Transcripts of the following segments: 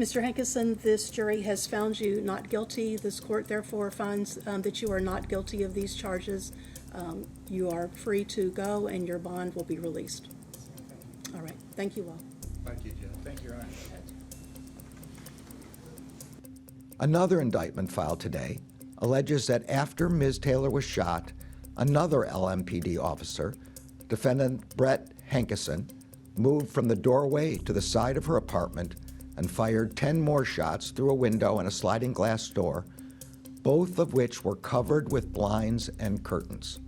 Mr. Hankison, this jury has found you not guilty. This court therefore finds that you are not guilty of these charges. You are free to go and your bond will be released. All right. Thank you all. Thank you, Judge. Thank you, Your Honor. Another indictment filed today alleges that after Ms. Taylor was shot, another LMPD officer, defendant Brett Hankison, moved from the doorway to the side of her apartment and fired 10 more shots through a window and a sliding glass door, both of which were covered with blinds and curtains.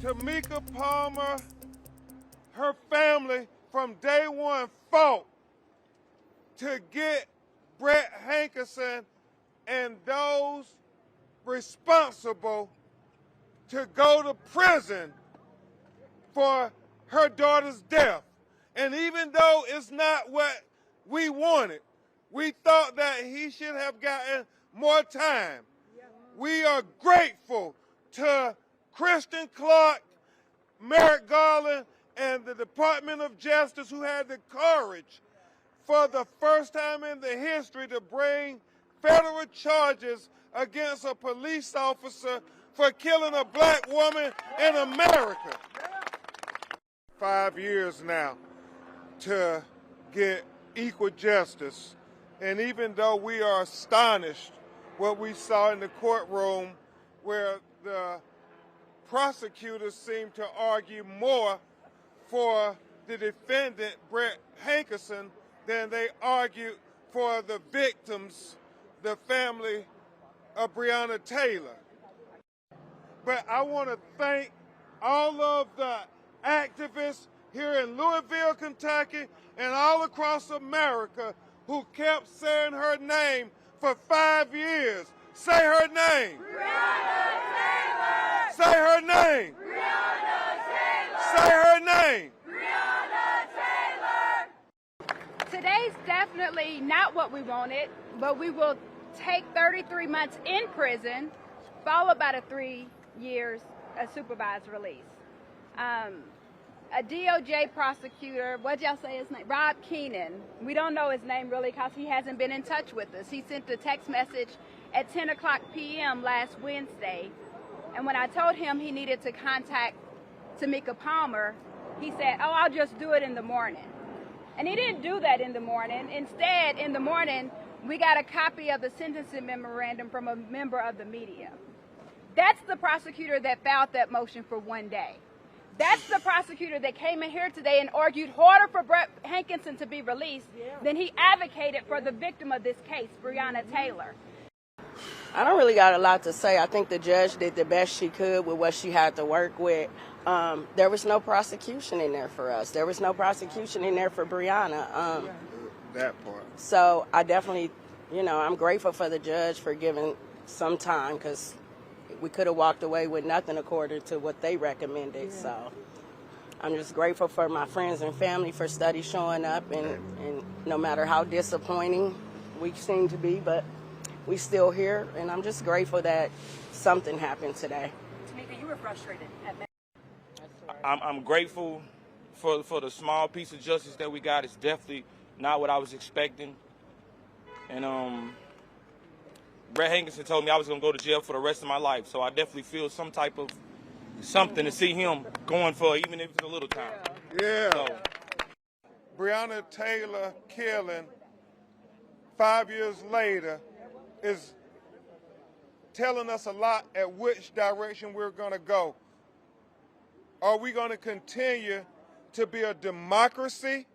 Tamika Palmer, her family from day one fought to get Brett Hankison and those responsible to go to prison for her daughter's death. And even though it's not what we wanted, we thought that he should have gotten more time. We are grateful to Kristen Clark, Merrick Garland, and the Department of Justice who had the courage for the first time in the history to bring federal charges against a police officer for killing a black woman in America. 5 years now to get equal justice. And even though we are astonished what we saw in the courtroom where the prosecutors seem to argue more for the defendant, Brett Hankison, than they argued for the victims, the family of Breonna Taylor. But I want to thank all of the activists here in Louisville, Kentucky, and all across America who kept saying her name for 5 years. Say her name. Breonna Taylor! Say her name. Breonna Taylor! Say her name. Breonna Taylor! Today's definitely not what we wanted, but we will take 33 months in prison, followed by the 3 years of supervised release. A DOJ prosecutor, what'd y'all say his name? Rob Keenan. We don't know his name really because he hasn't been in touch with us. He sent a text message at 10 o'clock p.m. last Wednesday. And when I told him he needed to contact Tamika Palmer, he said, oh, I'll just do it in the morning. And he didn't do that in the morning. Instead, in the morning, we got a copy of the sentencing memorandum from a member of the media. That's the prosecutor that filed that motion for 1 day. That's the prosecutor that came in here today and argued harder for Brett Hankison to be released than he advocated for the victim of this case, Breonna Taylor. I don't really got a lot to say. I think the judge did the best she could with what she had to work with. There was no prosecution in there for us. There was no prosecution in there for Breonna. That part. So I definitely, I'm grateful for the judge for giving some time because we could have walked away with nothing according to what they recommended. Yeah. So I'm just grateful for my friends and family for study showing up, and no matter how disappointing we seem to be, but we still here, and I'm just grateful that something happened today. Tamika, you were frustrated at that. I'm grateful for the small piece of justice that we got. It's definitely not what I was expecting. And Brett Hankison told me I was going to go to jail for the rest of my life, so I definitely feel some type of something to see him going for, even if it's a little time. Yeah. So. Breonna Taylor killing 5 years later is telling us a lot at which direction we're going to go. Are we going to continue to be a democracy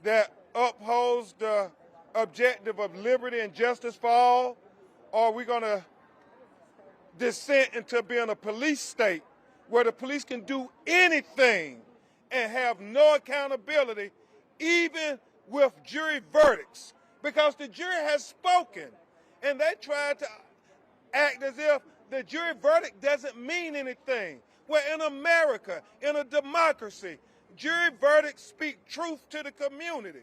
that upholds the objective of liberty and justice for all? Or are we going to descend into being a police state where the police can do anything and have no accountability, even with jury verdicts? Because the jury has spoken, and they tried to act as if the jury verdict doesn't mean anything. Well, in America, in a democracy, jury verdicts speak truth to the community.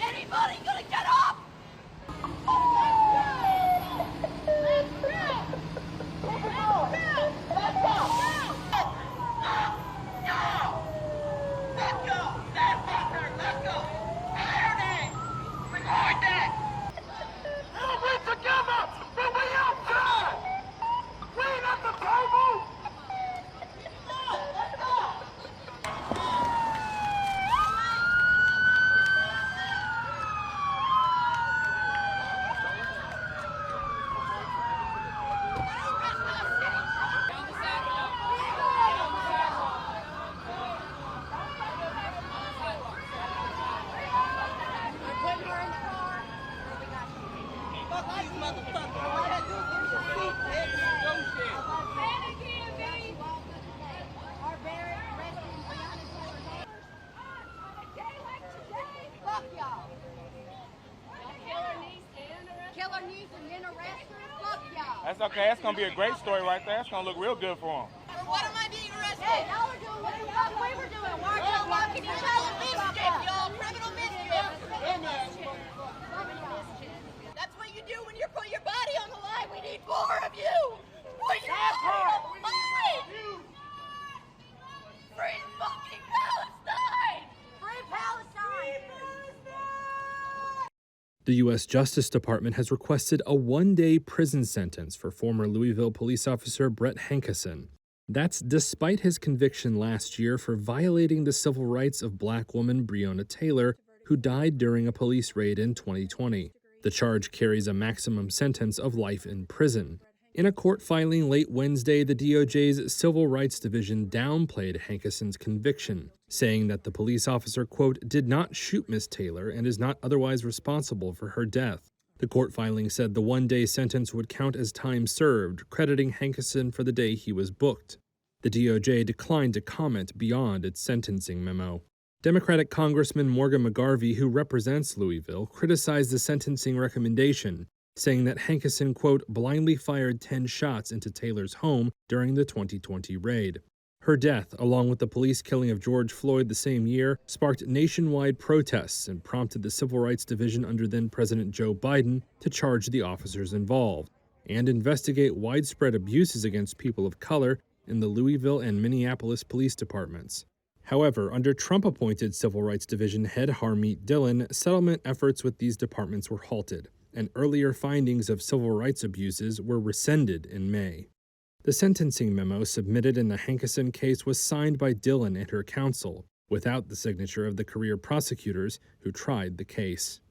Anybody gonna get off? Kill her niece and then arrest her? Fuck y'all. That's okay. That's going to be a great story right there. That's going to look real good for him. For what am I being arrested? Hey, y'all are doing what the fuck we were doing. Why are y'all locking each other? Mischief, y'all. Criminal mischief. That's what you do when you put your body on the line. We need more of you. We need more of you. Free fucking Palestine. Free Palestine. The U.S. Justice Department has requested a one-day prison sentence for former Louisville police officer Brett Hankison. That's despite his conviction last year for violating the civil rights of black woman Breonna Taylor, who died during a police raid in 2020. The charge carries a maximum sentence of life in prison. In a court filing late Wednesday, the DOJ's Civil Rights Division downplayed Hankison's conviction, saying that the police officer, quote, did not shoot Miss Taylor and is not otherwise responsible for her death. The court filing said the one-day sentence would count as time served, crediting Hankison for the day he was booked. The DOJ declined to comment beyond its sentencing memo. Democratic Congressman Morgan McGarvey, who represents Louisville, criticized the sentencing recommendation, saying that Hankison, quote, blindly fired 10 shots into Taylor's home during the 2020 raid. Her death, along with the police killing of George Floyd the same year, sparked nationwide protests and prompted the Civil Rights Division under then-President Joe Biden to charge the officers involved and investigate widespread abuses against people of color in the Louisville and Minneapolis police departments. However, under Trump-appointed Civil Rights Division head Harmeet Dillon, settlement efforts with these departments were halted, and earlier findings of civil rights abuses were rescinded in May. The sentencing memo submitted in the Hankison case was signed by Dillon and her counsel, without the signature of the career prosecutors who tried the case.